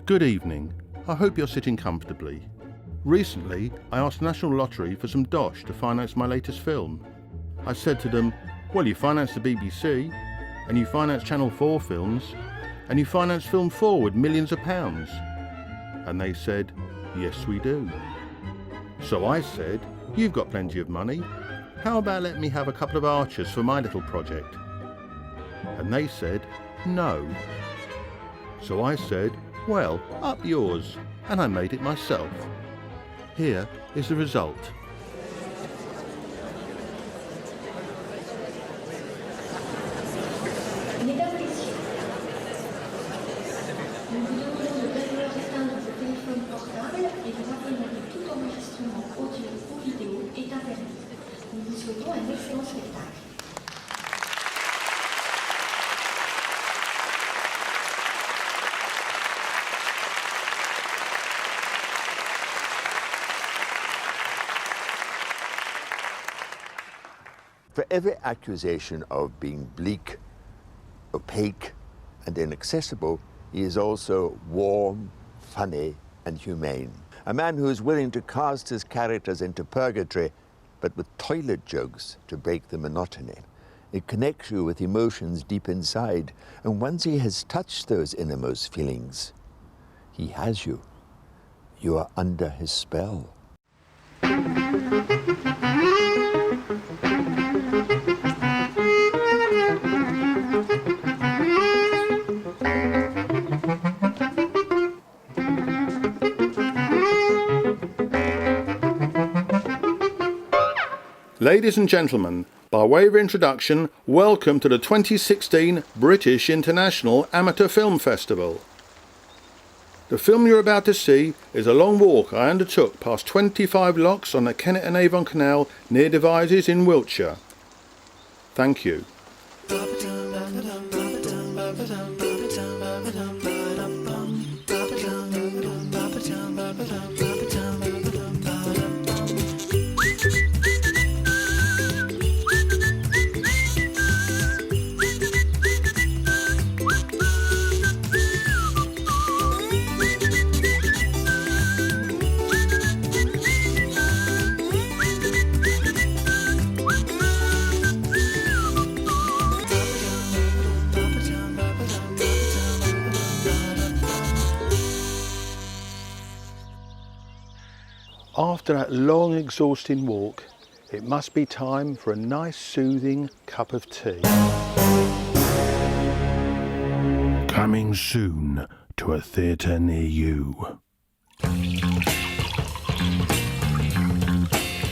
Good evening. I hope you're sitting comfortably. Recently, I asked the National Lottery for some dosh to finance my latest film. I said to them, well, you finance the BBC, and you finance Channel 4 films, and you finance Film 4 with millions of pounds. And they said, yes, we do. So I said, you've got plenty of money. How about letting me have a couple of archers for my little project? And they said, no. So I said, well, up yours, and I made it myself. Here is the result. Mesdames, Messieurs, nous vous demandons de bien vouloir éteindre vos téléphones portables et vous rappeler que tout enregistrement audio ou vidéo est interdit. Nous vous souhaitons un excellent spectacle. For every accusation of being bleak, opaque, and inaccessible, he is also warm, funny, and humane. A man who is willing to cast his characters into purgatory, but with toilet jokes to break the monotony. It connects you with emotions deep inside, and once he has touched those innermost feelings, he has you. You are under his spell. Ladies and gentlemen, by way of introduction, welcome to the 2016 British International Amateur Film Festival. The film you're about to see is a long walk I undertook past 25 locks on the Kennet and Avon Canal near Devizes in Wiltshire. Thank you. After that long, exhausting walk, it must be time for a nice, soothing cup of tea. Coming soon to a theatre near you.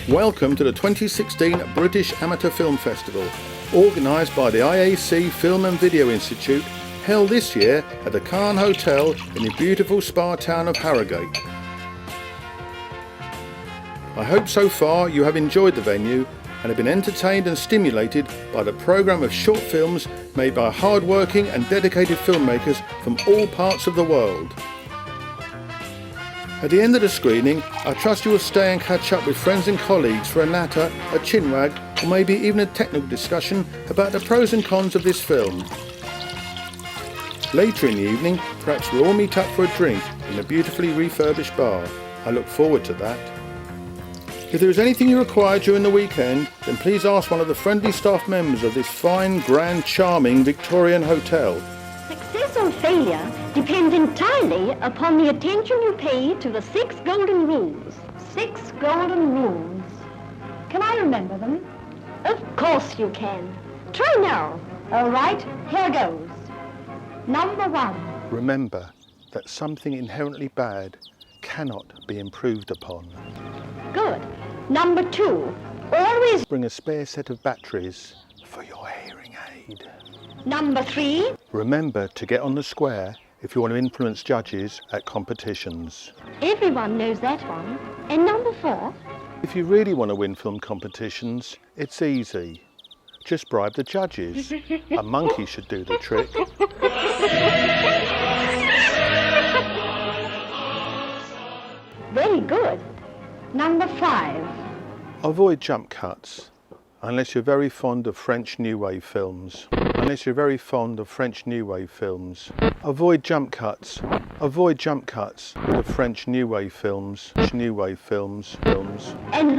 Welcome to the 2016 British Amateur Film Festival, organised by the IAC Film and Video Institute, held this year at the Cairn Hotel in the beautiful spa town of Harrogate. I hope so far you have enjoyed the venue and have been entertained and stimulated by the programme of short films made by hard-working and dedicated filmmakers from all parts of the world. At the end of the screening, I trust you will stay and catch up with friends and colleagues for a natter, a chinwag, or maybe even a technical discussion about the pros and cons of this film. Later in the evening, perhaps we'll all meet up for a drink in a beautifully refurbished bar. I look forward to that. If there is anything you require during the weekend, then please ask one of the friendly staff members of this fine, grand, charming Victorian hotel. Success or failure depends entirely upon the attention you pay to the 6 golden rules. 6 golden rules. Can I remember them? Of course you can. Try now. All right, here goes. Number 1. Remember that something inherently bad cannot be improved upon. Good. Number 2. Always Bring a spare set of batteries for your hearing aid. Number 3. Remember to get on the square if you want to influence judges at competitions. Everyone knows that one. And number 4. If you really want to win film competitions, it's easy. Just bribe the judges. A monkey should do the trick. Very good. Number 5. Avoid jump cuts, unless you're very fond of French New Wave films. unless you're very fond of French New Wave films. Avoid jump cuts. Avoid jump cuts with the French New Wave films. And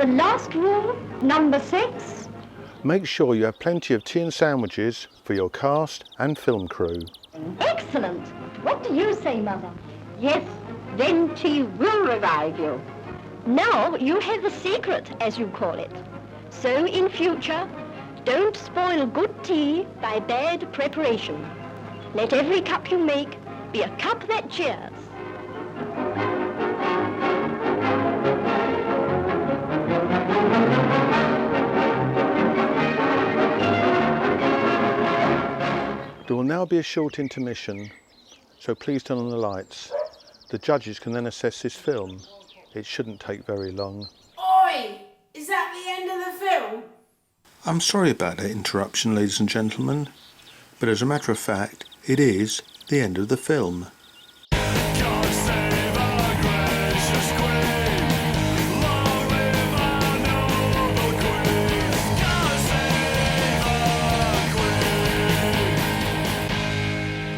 the last rule, number 6. Make sure you have plenty of tea and sandwiches for your cast and film crew. Excellent. What do you say, Mother? Yes, then tea will revive you. Now you have the secret, as you call it. So in future, don't spoil good tea by bad preparation. Let every cup you make be a cup that cheers. There will now be a short intermission, so please turn on the lights. The judges can then assess this film. It shouldn't take very long. Oi! Is that the end of the film? I'm sorry about that interruption, ladies and gentlemen, but as a matter of fact, it is the end of the film.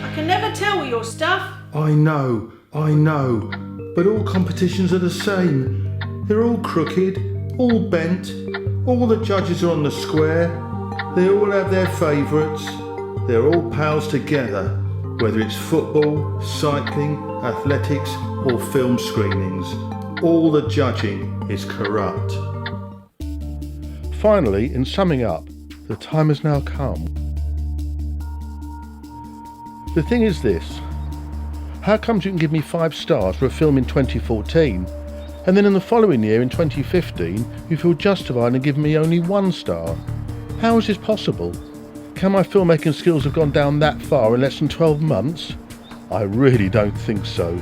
I can never tell with your stuff. I know, but all competitions are the same. They're all crooked, all bent, all the judges are on the square, they all have their favourites, they're all pals together, whether it's football, cycling, athletics or film screenings. All the judging is corrupt. Finally, in summing up, the time has now come. The thing is this. How comes you can give me 5 stars for a film in 2014 and then in the following year in 2015 you feel justified in giving me only 1 star? How is this possible? Can my filmmaking skills have gone down that far in less than 12 months? I really don't think so.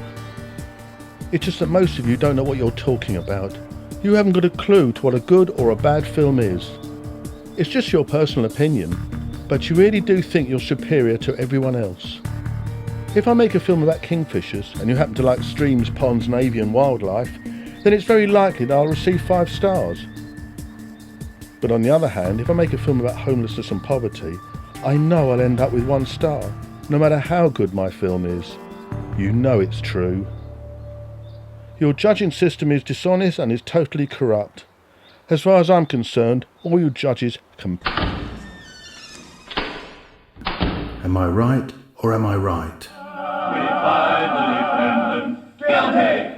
It's just that most of you don't know what you're talking about. You haven't got a clue to what a good or a bad film is. It's just your personal opinion, but you really do think you're superior to everyone else. If I make a film about kingfishers and you happen to like streams, ponds and avian wildlife, then it's very likely that I'll receive 5 stars. But on the other hand, if I make a film about homelessness and poverty, I know I'll end up with 1 star, no matter how good my film is. You know it's true. Your judging system is dishonest and is totally corrupt. As far as I'm concerned, all you judges can... Am I right or am I right? We fight the defendant, guilty!